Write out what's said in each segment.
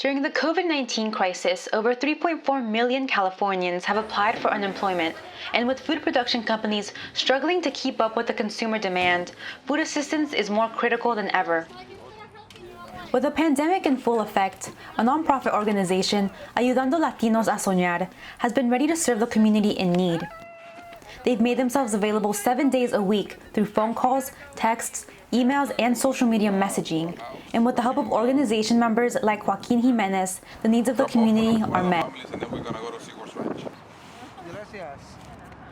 During the COVID-19 crisis, over 3.4 million Californians have applied for unemployment, and with food production companies struggling to keep up with the consumer demand, food assistance is more critical than ever. With the pandemic in full effect, a nonprofit organization, Ayudando Latinos a Soñar, has been ready to serve the community in need. They've made themselves available 7 days a week through phone calls, texts, emails, and social media messaging. And with the help of organization members like Joaquin Jimenez, the needs of the community are met.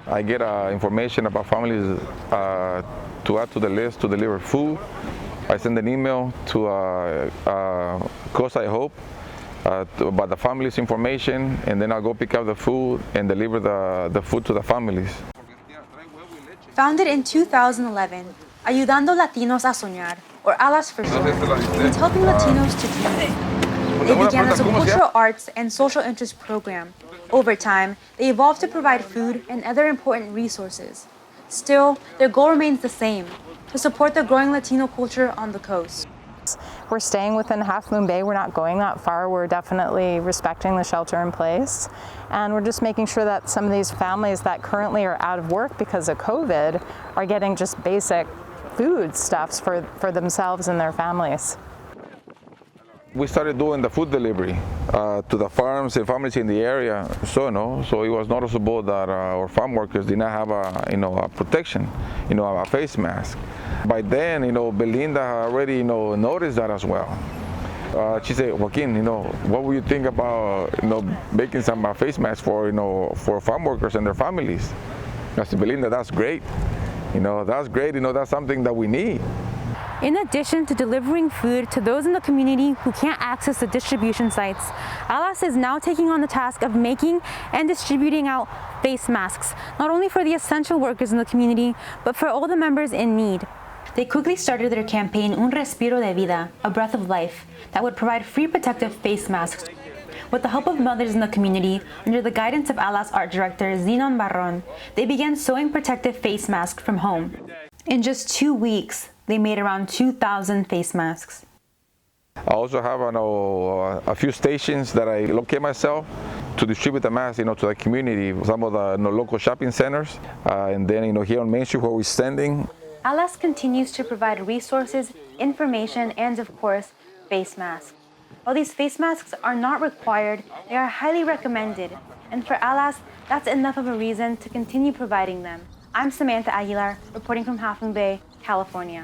I get information about families to add to the list to deliver food. I send an email to Cause I Hope about the family's information, and then I'll go pick up the food and deliver the food to the families. Founded in 2011, Ayudando Latinos a Soñar, or Alas for Short, means helping Latinos to dream. They began as a cultural arts and social interest program. Over time, they evolved to provide food and other important resources. Still, their goal remains the same: to support the growing Latino culture on the coast. We're staying within Half Moon Bay. We're not going that far. We're definitely respecting the shelter in place. And we're just making sure that some of these families that currently are out of work because of COVID are getting just basic food stuffs for themselves and their families. We started doing the food delivery to the farms and families in the area. So it was noticeable that our farm workers did not have a protection, a face mask. By then, Belinda already noticed that as well. She said, Joaquin, what would you think about making some face masks for farm workers and their families? I said, Belinda, that's great. That's great. That's something that we need. In addition to delivering food to those in the community who can't access the distribution sites, Alas is now taking on the task of making and distributing out face masks, not only for the essential workers in the community, but for all the members in need. They quickly started their campaign Un Respiro de Vida, a breath of life, that would provide free protective face masks. With the help of mothers in the community, under the guidance of Alas art director Zinon Barron, they began sewing protective face masks from home. In just 2 weeks, they made around 2,000 face masks. I also have a few stations that I locate myself to distribute the masks to the community, some of the local shopping centers, and then here on Main Street where we're standing. Alas continues to provide resources, information, and of course, face masks. While these face masks are not required, they are highly recommended. And for Alas, that's enough of a reason to continue providing them. I'm Samantha Aguilar, reporting from Half Moon Bay, California.